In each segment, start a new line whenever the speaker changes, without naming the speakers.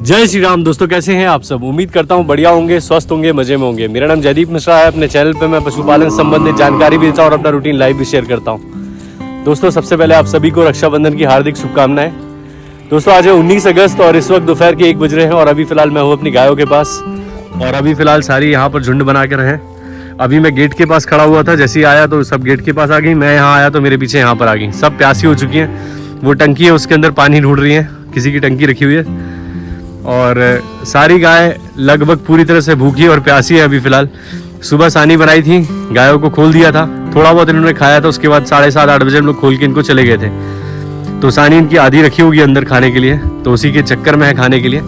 जय श्री राम दोस्तों, कैसे हैं आप सब। उम्मीद करता हूं बढ़िया होंगे, स्वस्थ होंगे, मजे में होंगे। मेरा नाम जयदीप मिश्रा है। अपने चैनल पे मैं पशुपालन से संबंधित जानकारी भी देता हूं और अपना रूटीन लाइव भी शेयर करता हूं। दोस्तों सबसे पहले आप सभी को रक्षाबंधन की हार्दिक शुभकामनाएं। दोस्तों आज है 19 अगस्त और इस वक्त दोपहर के 1 बज रहे हैं और अभी फिलहाल मैं हूँ अपनी गायों के पास और अभी फिलहाल सारी यहाँ पर झुंड बना कर हैं। अभी मैं गेट के पास खड़ा हुआ था, जैसे ही आया तो सब गेट के पास आ गई। मैं यहाँ आया तो मेरे पीछे यहाँ पर आ गई। सब प्यासी हो चुकी हैं। वो टंकी है उसके अंदर पानी ढूंढ रही है, किसी की टंकी रखी हुई है। और सारी गाय लगभग पूरी तरह से भूखी और प्यासी है अभी फिलहाल। सुबह सानी बनाई थी, गायों को खोल दिया था, थोड़ा बहुत इन्होंने खाया था। उसके बाद 7:30-8 बजे हम लोग खोल के इनको चले गए थे। तो सानी इनकी आधी रखी होगी अंदर खाने के लिए, तो उसी के चक्कर में है खाने के लिए।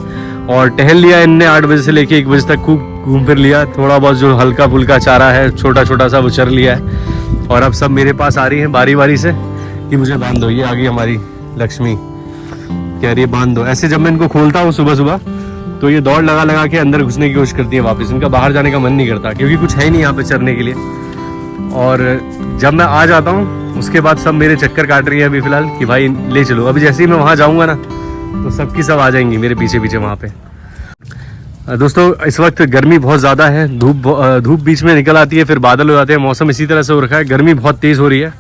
और टहल लिया इनने 8 बजे से लेके 1 बजे तक, खूब घूम फिर लिया। थोड़ा बहुत जो हल्का फुल्का चारा है छोटा छोटा सा वो चर लिया है। और अब सब मेरे पास आ रही है बारी बारी से कि मुझे बांध दो। ये आ गई हमारी लक्ष्मी, कह रही है बांध दो। ऐसे जब मैं इनको खोलता हूँ सुबह सुबह तो ये दौड़ लगा लगा के अंदर घुसने की कोशिश करती है वापस। इनका बाहर जाने का मन नहीं करता क्योंकि कुछ है नहीं यहाँ पे चरने के लिए। और जब मैं आ जाता हूँ उसके बाद सब मेरे चक्कर काट रही है अभी फिलहाल कि भाई ले चलो। अभी जैसे ही मैं वहाँ जाऊँगा ना तो सबकी सब आ जाएंगी मेरे पीछे पीछे वहाँ पे। दोस्तों इस वक्त गर्मी बहुत ज़्यादा है। धूप बीच में निकल आती है, फिर बादल हो जाते हैं। मौसम इसी तरह से हो रखा है, गर्मी बहुत तेज़ हो रही है।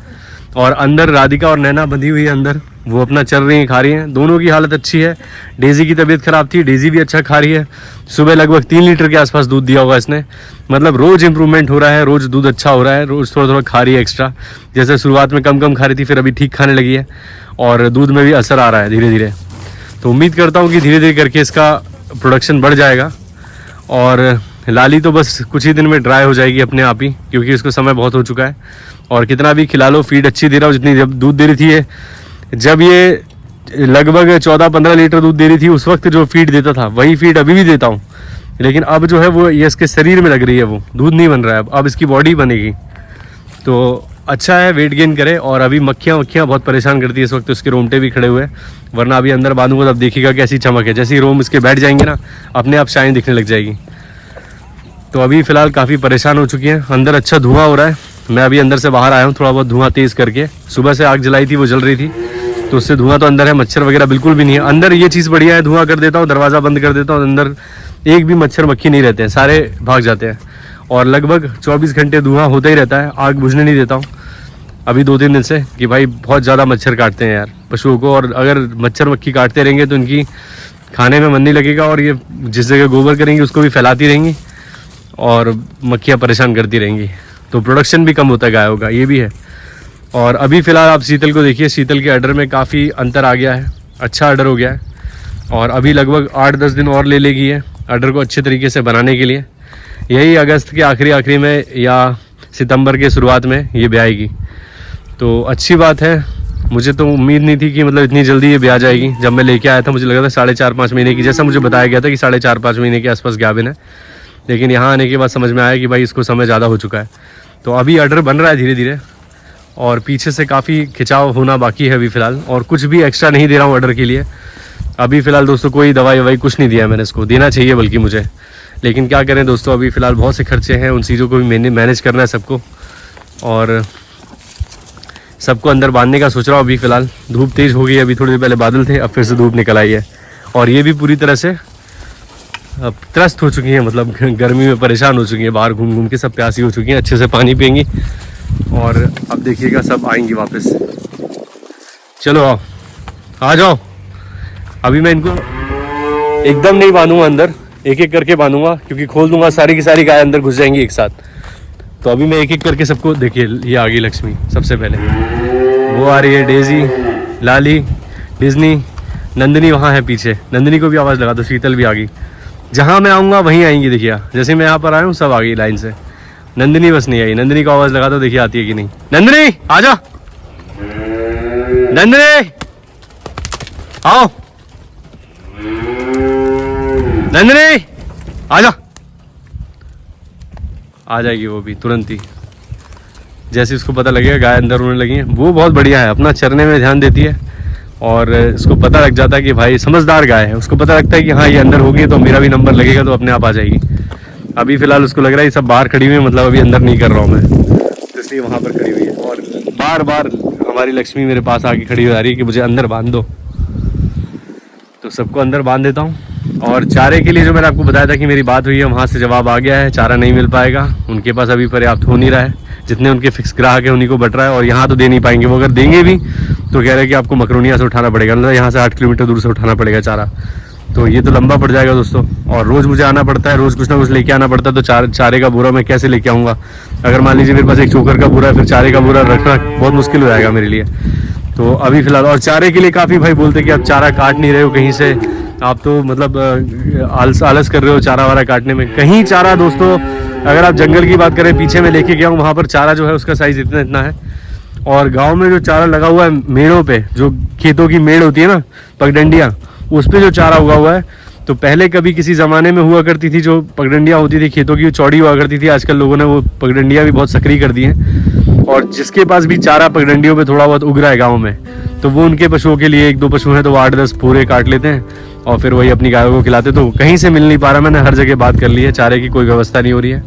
और अंदर राधिका और नैना बंधी हुई है अंदर, वो अपना चल रही हैं, खा रही हैं। दोनों की हालत अच्छी है। डेजी की तबीयत खराब थी, डेजी भी अच्छा खा रही है। सुबह लगभग 3 लीटर के आसपास दूध दिया होगा इसने। मतलब रोज़ इंप्रूवमेंट हो रहा है, रोज़ दूध अच्छा हो रहा है, रोज़ थोड़ा थोड़ा खा रही है एक्स्ट्रा। जैसे शुरुआत में कम कम खा रही थी, फिर अभी ठीक खाने लगी है और दूध में भी असर आ रहा है धीरे धीरे। तो उम्मीद करता हूँ कि धीरे धीरे करके इसका प्रोडक्शन बढ़ जाएगा। और लाली तो बस कुछ ही दिन में ड्राई हो जाएगी अपने आप ही, क्योंकि उसको समय बहुत हो चुका है। और कितना भी खिला लो, फीड अच्छी दे रहा हो, जितनी जब दूध दे रही थी ये, जब ये लगभग 14-15 लीटर दूध दे रही थी उस वक्त जो फीड देता था वही फीड अभी भी देता हूँ। लेकिन अब जो है वो ये इसके शरीर में लग रही है, वो दूध नहीं बन रहा है। अब इसकी बॉडी बनेगी तो अच्छा है, वेट गेन करे। और अभी मक्खियाँ बहुत परेशान करती है इस वक्त। उसके रोमटे भी खड़े हुए हैं, वरना अभी अंदर बांधूंगा तब देखिएगा कैसी चमक है। जैसे ही रोम इसके बैठ जाएंगे ना अपने आप शाइन दिखने लग जाएगी। तो अभी फ़िलहाल काफ़ी परेशान हो चुकी हैं। अंदर अच्छा धुआं हो रहा है। मैं अभी अंदर से बाहर आया हूँ, थोड़ा बहुत धुआं तेज़ करके। सुबह से आग जलाई थी, वो जल रही थी, तो उससे धुआं तो अंदर है। मच्छर वगैरह बिल्कुल भी नहीं है अंदर। ये चीज़ बढ़िया है, धुआं कर देता हूँ, दरवाज़ा बंद कर देता हूँ, अंदर एक भी मच्छर मक्खी नहीं रहते हैं, सारे भाग जाते हैं। और लगभग 24 घंटे धुआं होता ही रहता है, आग बुझने नहीं देता हूँ अभी 2-3 दिन से, कि भाई बहुत ज़्यादा मच्छर काटते हैं यार पशुओं को। और अगर मच्छर मक्खी काटते रहेंगे तो इनकी खाने में मन नहीं लगेगा और ये जिस जगह गोबर करेंगी उसको भी फैलाती रहेंगी और मक्खियाँ परेशान करती रहेंगी। तो प्रोडक्शन भी कम होता है गायों का, ये भी है। और अभी फ़िलहाल आप शीतल को देखिए, शीतल के अडर में काफ़ी अंतर आ गया है, अच्छा अडर हो गया है। और अभी लगभग 8-10 दिन और ले लेगी है अडर को अच्छे तरीके से बनाने के लिए। यही अगस्त के आखिरी में या सितंबर के शुरुआत में ये ब्याएगी, तो अच्छी बात है। मुझे तो उम्मीद नहीं थी कि मतलब इतनी जल्दी ये ब्याह जाएगी। जब मैं लेके आया था मुझे लगा था 4.5-5 महीने की, जैसा मुझे बताया गया था कि 4.5-5 महीने के आसपास गाभिन है। लेकिन यहाँ आने के बाद समझ में आया कि भाई इसको समय ज़्यादा हो चुका है। तो अभी अडर बन रहा है धीरे धीरे और पीछे से काफ़ी खिंचाव होना बाकी है अभी फ़िलहाल। और कुछ भी एक्स्ट्रा नहीं दे रहा हूँ अडर के लिए अभी फ़िलहाल दोस्तों। कोई दवाई ववाई कुछ नहीं दिया मैंने इसको, देना चाहिए बल्कि मुझे। लेकिन क्या करें दोस्तों, अभी फ़िलहाल बहुत से खर्चे हैं, उन चीज़ों को भी मैनेज करना है सबको। और सबको अंदर बांधने का सोच रहा हूँ अभी फ़िलहाल। धूप तेज़ हो गई, अभी थोड़ी देर पहले बादल थे, अब फिर से धूप निकल आई है। और ये भी पूरी तरह से अब त्रस्त हो चुकी हैं, मतलब गर्मी में परेशान हो चुकी हैं। बाहर घूम घूम के सब प्यासी हो चुकी हैं, अच्छे से पानी पियेंगी। और अब देखिएगा सब आएंगी वापस। चलो आओ, आ जाओ। अभी मैं इनको एकदम नहीं बांधूंगा अंदर, एक एक करके बांधूंगा, क्योंकि खोल दूंगा सारी की सारी गाय अंदर घुस जाएंगी एक साथ। तो अभी मैं एक एक करके सबको, देखिए ये आ गई लक्ष्मी सबसे पहले, वो आ रही है डेजी, लाली, डिज्नी, नंदिनी वहाँ है पीछे। नंदिनी को भी आवाज़ लगा दो, शीतल भी आ गई। जहाँ मैं आऊँगा वहीं आएंगी, देखिए जैसे मैं यहाँ पर आया हूँ सब आ गई लाइन से। नंदिनी बस नहीं आई। नंदिनी को आवाज़ लगा दो, देखिए आती है कि नहीं। नंदिनी आ जा, नंदिनी आओ, नंदिनी आ जा। आ जाएगी वो भी तुरंत ही, जैसे उसको पता लगेगा गाय अंदर होने लगी है। वो बहुत बढ़िया है, अपना चरने में ध्यान देती है और उसको पता लग जाता है कि भाई समझदार गाय है। उसको पता लगता है कि हाँ ये अंदर होगी तो मेरा भी नंबर लगेगा, तो अपने आप आ जाएगी। अभी फ़िलहाल उसको लग रहा है ये सब बाहर खड़ी हुई है, मतलब अभी अंदर नहीं कर रहा हूँ मैं, तो इसलिए वहाँ पर खड़ी हुई है। और बार बार हमारी लक्ष्मी मेरे पास आके खड़ी हो जा रही है कि मुझे अंदर बांध दो। तो सबको अंदर बांध देता हूँ और चारे के लिए जो मैंने आपको बताया था कि मेरी बात हुई है, वहाँ से जवाब आ गया है, चारा नहीं मिल पाएगा, उनके पास अभी पर्याप्त हो नहीं रहा है, जितने उनके फिक्स ग्राहक है उन्हीं को बट रहा है, और यहाँ तो दे नहीं पाएंगे। वो अगर देंगे भी तो कह रहे हैं कि आपको मकरोनिया से उठाना पड़ेगा, मतलब यहाँ से 8 किलोमीटर दूर से उठाना पड़ेगा चारा, तो ये तो लंबा पड़ जाएगा दोस्तों। और रोज़ मुझे आना पड़ता है, रोज़ कुछ ना कुछ लेके आना पड़ता है, तो चारे का बोरा मैं कैसे लेके आऊँगा? अगर मान लीजिए मेरे पास एक चोकर का बोरा है, फिर चारे का बोरा रखना बहुत मुश्किल हो जाएगा मेरे लिए। तो अभी फ़िलहाल, और चारे के लिए काफ़ी भाई बोलते कि आप चारा काट नहीं रहे हो कहीं से, आप तो मतलब आलस कर रहे हो चारा वारा काटने में। कहीं चारा दोस्तों, अगर आप जंगल की बात करें, पीछे मैं लेके गया हूँ, वहाँ पर चारा जो है उसका साइज़ इतना इतना है। और गांव में जो चारा लगा हुआ है मेड़ों पे, जो खेतों की मेड़ होती है ना, पगडंडियाँ, उस पर जो चारा उगा हुआ है, तो पहले कभी किसी ज़माने में हुआ करती थी जो पगडंडियाँ होती थी खेतों की, चौड़ी हुआ करती थी। आजकल लोगों ने वो पगडंडियाँ भी बहुत सक्रिय कर दी हैं, और जिसके पास भी चारा पगडंडियों पे थोड़ा बहुत उग रहा है गाँव में, तो वो उनके पशुओं के लिए, 1-2 पशु हैं तो वो 8-10 पूरे काट लेते हैं और फिर वही अपनी गायों को खिलाते। तो कहीं से मिल नहीं पा रहा, मैंने हर जगह बात कर ली है, चारे की कोई व्यवस्था नहीं हो रही है।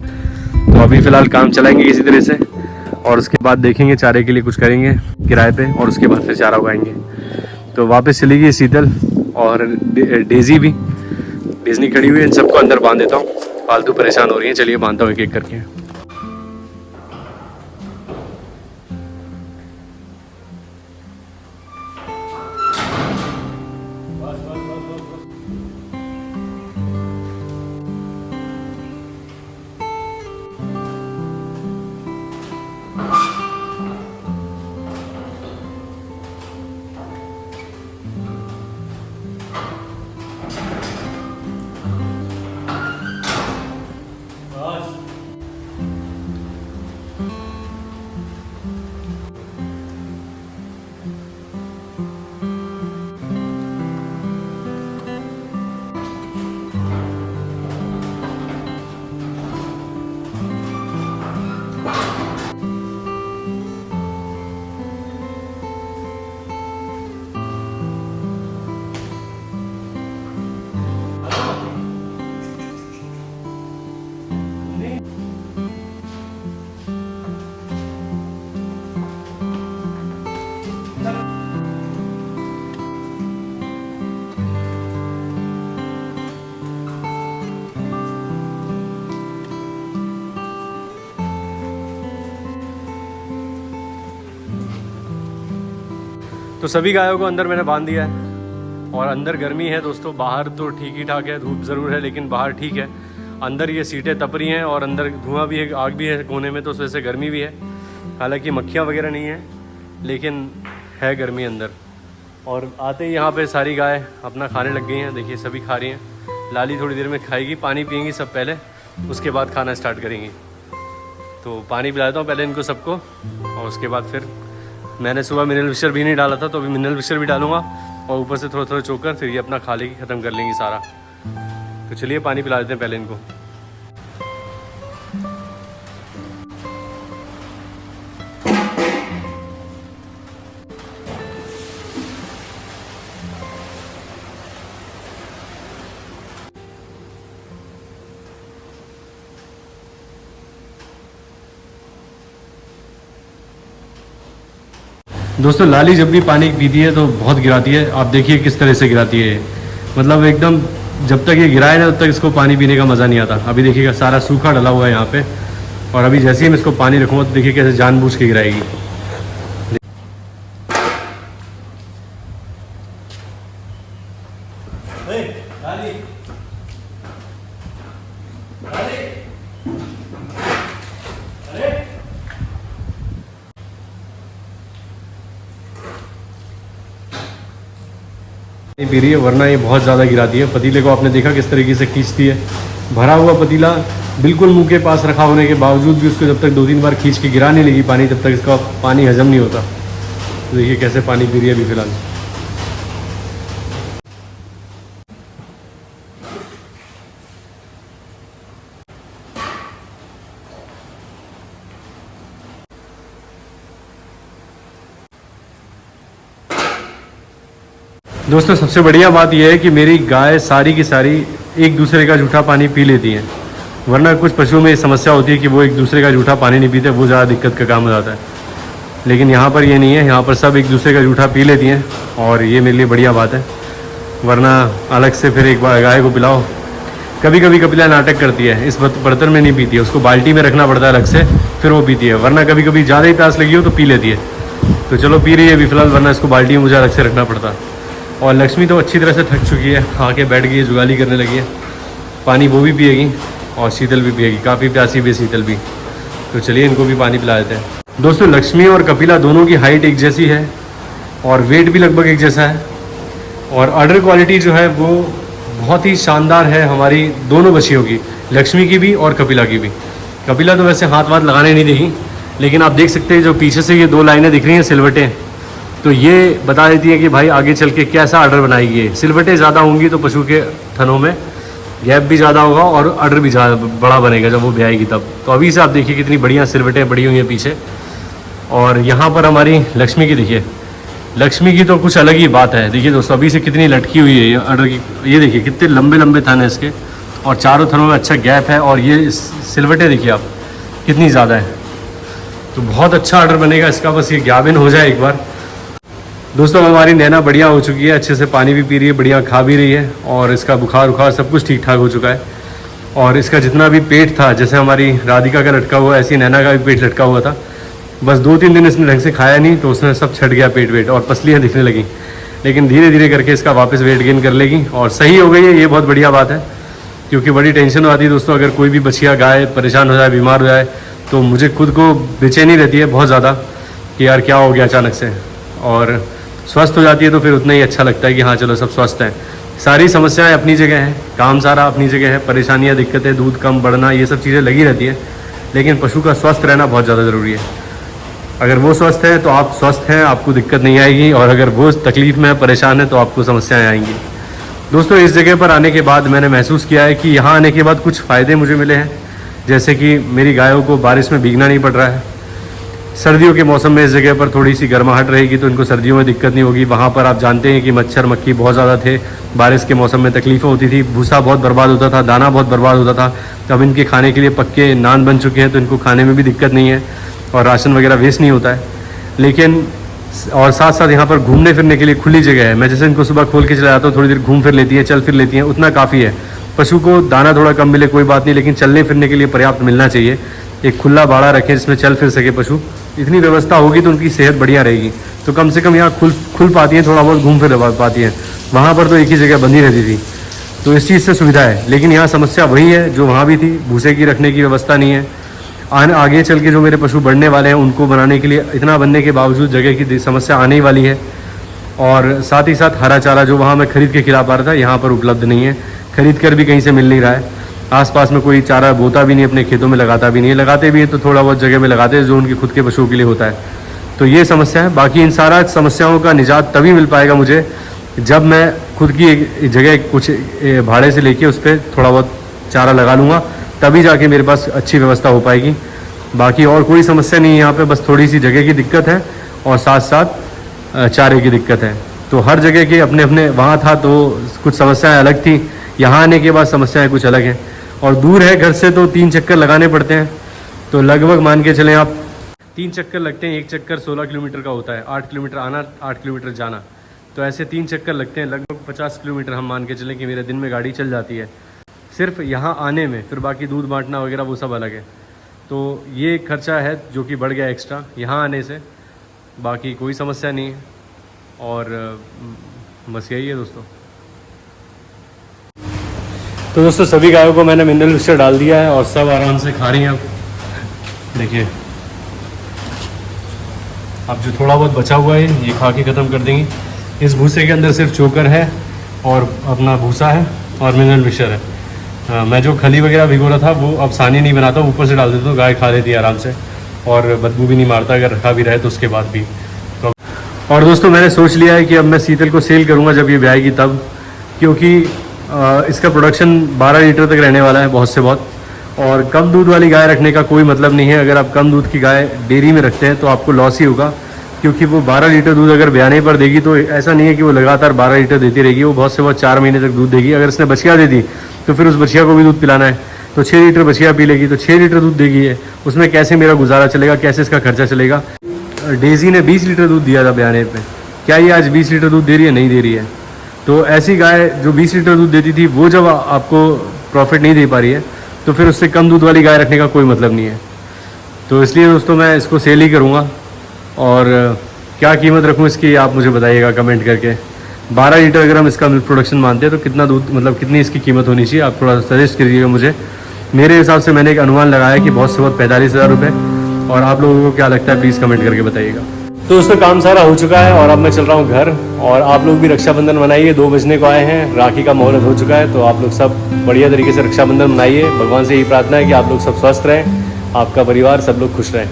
तो अभी फ़िलहाल काम चलाएंगे किसी तरह से, और उसके बाद देखेंगे चारे के लिए कुछ करेंगे किराए पे, और उसके बाद फिर चारा उगाएंगे। तो वापस चली गई शीतल और डेजी भी, डेजनी खड़ी हुई है। इन सबको अंदर बांध देता हूँ, फालतू परेशान हो रही है। चलिए बांधता हूँ एक एक करके। तो सभी गायों को अंदर मैंने बांध दिया है, और अंदर गर्मी है दोस्तों। बाहर तो ठीक ही ठाक है, धूप ज़रूर है लेकिन बाहर ठीक है। अंदर ये सीटें तप रही हैं और अंदर धुआं भी है, आग भी है कोने में, तो उस वजह से गर्मी भी है। हालांकि मक्खियाँ वगैरह नहीं है, लेकिन है गर्मी अंदर। और आते ही यहाँ पे सारी गाय अपना खाने लग गई हैं, देखिए सभी खा रही हैं। लाली थोड़ी देर में खाएगी, पानी पिएंगी सब पहले, उसके बाद खाना स्टार्ट करेंगी। तो पानी पिलाता हूँ पहले इनको सबको, और उसके बाद फिर मैंने सुबह मिनरल विशर भी नहीं डाला था, तो अभी मिनरल विशर भी डालूंगा, और ऊपर से थोड़ा थोड़ा चोकर, फिर ये अपना खा लेगी, ख़त्म कर लेंगी सारा। तो चलिए पानी पिला देते हैं पहले इनको। दोस्तों लाली जब भी पानी पीती है तो बहुत गिराती है। आप देखिए किस तरह से गिराती है, मतलब एकदम जब तक ये गिराए ना तब तक इसको पानी पीने का मज़ा नहीं आता। अभी देखिएगा सारा सूखा डला हुआ है यहाँ पे, और अभी जैसे ही मैं इसको पानी रखूँगा तो देखिए कैसे जानबूझ के गिराएगी। पी रही है, वरना ये बहुत ज़्यादा गिराती है। पतीले को आपने देखा किस तरीके से खींचती है। भरा हुआ पतीला बिल्कुल मुंह के पास रखा होने के बावजूद भी उसको जब तक 2-3 बार खींच के गिरा नहीं लेगी पानी, तब तक इसका पानी हजम नहीं होता। तो देखिए कैसे पानी पी रही है अभी फ़िलहाल। दोस्तों सबसे बढ़िया बात यह है कि मेरी गाय सारी की सारी एक दूसरे का जूठा पानी पी लेती हैं, वरना कुछ पशुओं में ये समस्या होती है कि वो एक दूसरे का जूठा पानी नहीं पीते, वो ज़्यादा दिक्कत का काम हो जाता है। लेकिन यहाँ पर ये नहीं है, यहाँ पर सब एक दूसरे का जूठा पी लेती हैं, और ये मेरे लिए बढ़िया बात है। वरना अलग से फिर एक बार गाय को पिलाओ। कभी कभी कपिला नाटक करती है, इस बर्तन में नहीं पीती है, उसको बाल्टी में रखना पड़ता है अलग से, फिर वो पीती है। वरना कभी कभी ज़्यादा ही प्यास लगी हो तो पी लेती है। तो चलो पी रही है अभी फ़िलहाल, वरना इसको बाल्टी में मुझे अलग से रखना पड़ता। और लक्ष्मी तो अच्छी तरह से थक चुकी है, आके बैठ गई है, जुगाली करने लगी है। पानी वो भी पिएगी और शीतल भी पिएगी, काफ़ी प्यासी भी शीतल भी। तो चलिए इनको भी पानी पिला देते हैं। दोस्तों लक्ष्मी और कपिला दोनों की हाइट एक जैसी है और वेट भी लगभग एक जैसा है। और ऑर्डर क्वालिटी जो है वो बहुत ही शानदार है हमारी दोनों बच्चियों की, लक्ष्मी की भी और कपिला की भी। कपिला तो वैसे हाथ वाथ लगाने नहीं देगी, लेकिन आप देख सकते हैं जो पीछे से ये 2 लाइनें दिख रही हैं सिलवटें, तो ये बता देती है कि भाई आगे चल के कैसा ऑर्डर बनाएगी। ये सिलवटें ज़्यादा होंगी तो पशु के थनों में गैप भी ज़्यादा होगा और ऑर्डर भी ज़्यादा बड़ा बनेगा जब वो ब्याएगी तब। तो अभी से आप देखिए कितनी बढ़िया सिलवटें बड़ी हुई हैं पीछे। और यहाँ पर हमारी लक्ष्मी की देखिए, लक्ष्मी की तो कुछ अलग ही बात है। देखिए दोस्तों अभी से कितनी लटकी हुई है ये ऑर्डर की, ये देखिए कितने लंबे लंबे थन हैं इसके और चारों थनों में अच्छा गैप है। और ये सिलवटें देखिए आप कितनी ज़्यादा है, तो बहुत अच्छा ऑर्डर बनेगा इसका, बस ये ज्ञापन हो जाए एक बार। दोस्तों हमारी नैना बढ़िया हो चुकी है, अच्छे से पानी भी पी रही है, बढ़िया खा भी रही है और इसका बुखार उखार सब कुछ ठीक ठाक हो चुका है। और इसका जितना भी पेट था, जैसे हमारी राधिका का लटका हुआ ऐसे ही नैना का भी पेट लटका हुआ था। बस 2-3 दिन इसने ढंग से खाया नहीं तो उसने सब छट गया पेट वेट और पसलियाँ दिखने लगी। लेकिन धीरे धीरे करके इसका वापस वेट गेन कर लेगी और सही हो गई है, ये बहुत बढ़िया बात है। क्योंकि बड़ी टेंशन हो आती है दोस्तों, अगर कोई भी बछिया गाय परेशान हो जाए, बीमार हो जाए, तो मुझे खुद को बेचैनी रहती है बहुत ज़्यादा कि यार क्या हो गया अचानक से। और स्वस्थ हो जाती है तो फिर उतना ही अच्छा लगता है कि हाँ चलो सब स्वस्थ हैं। सारी समस्याएं अपनी जगह हैं, काम सारा अपनी जगह है, परेशानियां दिक्कतें दूध कम बढ़ना ये सब चीज़ें लगी रहती है, लेकिन पशु का स्वस्थ रहना बहुत ज़्यादा ज़रूरी है। अगर वो स्वस्थ है तो आप स्वस्थ हैं, आपको दिक्कत नहीं आएगी, और अगर वो तकलीफ़ में परेशान है तो आपको समस्याएँ आएंगी। दोस्तों इस जगह पर आने के बाद मैंने महसूस किया है कि यहाँ आने के बाद कुछ फ़ायदे मुझे मिले हैं, जैसे कि मेरी गायों को बारिश में भीगना नहीं पड़ रहा है। सर्दियों के मौसम में इस जगह पर थोड़ी सी गर्माहट रहेगी तो इनको सर्दियों में दिक्कत नहीं होगी। वहाँ पर आप जानते हैं कि मच्छर मक्खी बहुत ज़्यादा थे, बारिश के मौसम में तकलीफ़ें होती थी, भूसा बहुत बर्बाद होता था, दाना बहुत बर्बाद होता था। तो अब इनके खाने के लिए पक्के नान बन चुके हैं तो इनको खाने में भी दिक्कत नहीं है और राशन वगैरह वेस्ट नहीं होता है। लेकिन और साथ साथ यहाँ पर घूमने फिरने के लिए खुली जगह है। मैं जैसे इनको सुबह खोल के चला जाता हूँ, थोड़ी देर घूम फिर लेती है, चल फिर लेती हैं, उतना काफ़ी है। पशु को दाना थोड़ा कम मिले कोई बात नहीं, लेकिन चलने फिरने के लिए पर्याप्त मिलना चाहिए। एक खुला बाड़ा रखें जिसमें चल फिर सके पशु, इतनी व्यवस्था होगी तो उनकी सेहत बढ़िया रहेगी। तो कम से कम यहाँ खुल पाती हैं, थोड़ा बहुत घूम फिर पाती हैं। वहाँ पर तो एक ही जगह बंधी रहती थी, तो इस चीज़ से सुविधा है। लेकिन यहाँ समस्या वही है जो वहाँ भी थी, भूसे की रखने की व्यवस्था नहीं है। आगे चल के जो मेरे पशु बढ़ने वाले हैं उनको बनाने के लिए इतना बनने के बावजूद जगह की समस्या आने ही वाली है। और साथ ही साथ हरा चारा जो वहाँ मैं खरीद के खिला पा रहा था, यहाँ पर उपलब्ध नहीं है, खरीद कर भी कहीं से मिल नहीं रहा है। आसपास में कोई चारा बोता भी नहीं, अपने खेतों में लगाता भी नहीं है, लगाते भी हैं तो थोड़ा बहुत जगह में लगाते हैं जो उनके खुद के पशुओं के लिए होता है। तो ये समस्या है। बाकी इन सारा समस्याओं का निजात तभी मिल पाएगा मुझे जब मैं खुद की एक जगह कुछ भाड़े से लेके उस पर थोड़ा बहुत चारा लगा लूँगा, तभी जाके मेरे पास अच्छी व्यवस्था हो पाएगी। बाकी और कोई समस्या नहीं है यहाँ पे, बस थोड़ी सी जगह की दिक्कत है और साथ साथ चारे की दिक्कत है। तो हर जगह के अपने अपने, वहाँ था तो कुछ समस्याएं अलग थी, यहाँ आने के बाद समस्याएं कुछ अलग हैं। और दूर है घर से तो 3 चक्कर लगाने पड़ते हैं, तो लगभग मान के चलें आप 3 चक्कर लगते हैं। एक चक्कर 16 किलोमीटर का होता है, 8 किलोमीटर आना 8 किलोमीटर जाना, तो ऐसे 3 चक्कर लगते हैं। लगभग 50 किलोमीटर हम मान के चलें कि मेरे दिन में गाड़ी चल जाती है सिर्फ यहाँ आने में। फिर बाकी दूध बांटना वगैरह वो सब अलग है। तो ये खर्चा है जो कि बढ़ गया एक्स्ट्रा यहाँ आने से, बाकी कोई समस्या नहीं है। और बस यही है दोस्तों। तो दोस्तों सभी गायों को मैंने मिनरल मिक्सचर डाल दिया है और सब आराम से खा रही हैं। अब देखिए, अब जो थोड़ा बहुत बचा हुआ है ये खा के ख़त्म कर देंगी। इस भूसे के अंदर सिर्फ चोकर है और अपना भूसा है और मिनरल मिक्सचर है। मैं जो खली वगैरह भिगो रहा था वो अब सानी नहीं बनाता, ऊपर से डाल देता हूँ, गाय खा लेती है आराम से और बदबू भी नहीं मारता अगर रखा भी रहे तो उसके बाद भी। तो और दोस्तों मैंने सोच लिया है कि अब मैं शीतल को सेल करूँगा जब ये ब्याएगी तब, क्योंकि इसका प्रोडक्शन 12 लीटर तक रहने वाला है बहुत से बहुत। और कम दूध वाली गाय रखने का कोई मतलब नहीं है। अगर आप कम दूध की गाय डेयरी में रखते हैं तो आपको लॉस ही होगा, क्योंकि वो 12 लीटर दूध अगर ब्याने पर देगी तो ऐसा नहीं है कि वो लगातार 12 लीटर देती रहेगी, वो बहुत से बहुत 4 महीने तक दूध देगी। अगर इसने बछिया दे दी तो फिर उस बछिया को भी दूध पिलाना है, तो 6 लीटर बछिया पी लेगी, तो 6 लीटर दूध देगी है। उसमें कैसे मेरा गुजारा चलेगा, कैसे इसका खर्चा चलेगा। डेजी ने 20 लीटर दूध दिया था ब्याने पे, क्या ये आज 20 लीटर दूध दे रही है? नहीं दे रही है। तो ऐसी गाय जो 20 लीटर दूध देती थी वो जब आपको प्रॉफिट नहीं दे पा रही है तो फिर उससे कम दूध वाली गाय रखने का कोई मतलब नहीं है। तो इसलिए दोस्तों मैं इसको सेल ही करूँगा। और क्या कीमत रखूँ इसकी आप मुझे बताइएगा कमेंट करके। 12 लीटर अगर हम इसका मिल्क प्रोडक्शन मानते हैं तो कितना दूध मतलब कितनी इसकी कीमत होनी चाहिए, आप थोड़ा सजेस्ट करिएगा मुझे। मेरे हिसाब से मैंने एक अनुमान लगाया कि बहुत से बहुत 45,000 रुपये। और आप लोगों को क्या लगता है प्लीज़ कमेंट करके बताइएगा। तो दोस्तों काम सारा हो चुका है और अब मैं चल रहा हूँ घर। और आप लोग भी रक्षाबंधन मनाइए, 2 बजने को आए हैं, राखी का मुहूर्त हो चुका है। तो आप लोग सब बढ़िया तरीके से रक्षाबंधन मनाइए। भगवान से यही प्रार्थना है कि आप लोग सब स्वस्थ रहें, आपका परिवार सब लोग खुश रहें।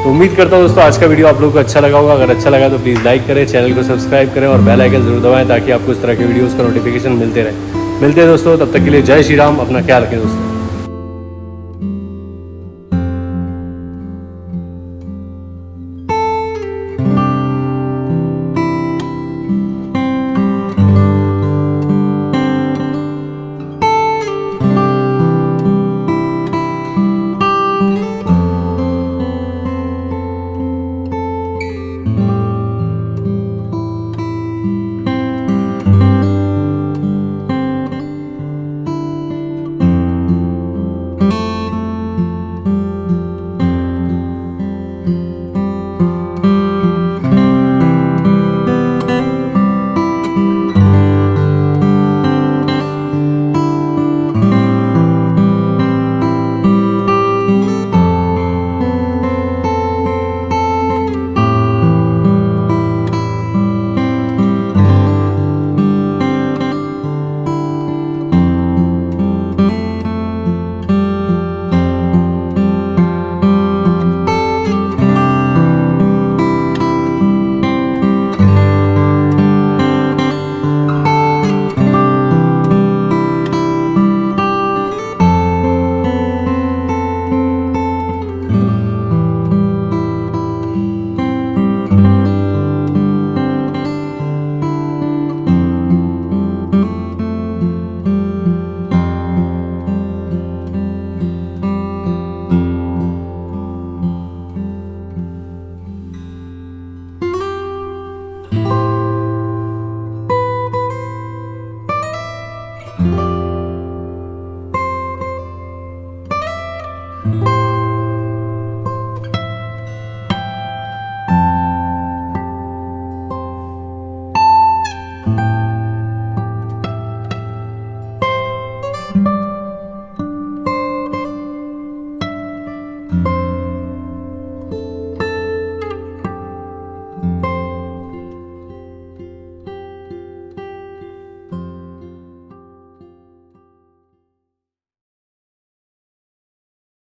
तो उम्मीद करता हूँ दोस्तों आज का वीडियो आप लोगों को अच्छा लगा होगा। अगर अच्छा लगा तो प्लीज़ लाइक करें, चैनल को सब्सक्राइब करें और बेल आइकन जरूर दबाएं ताकि आपको इस तरह के वीडियोज़ का नोटिफिकेशन मिलते रहे। मिलते हैं दोस्तों, तब तक के लिए जय श्री राम। अपना ख्याल रखें दोस्तों।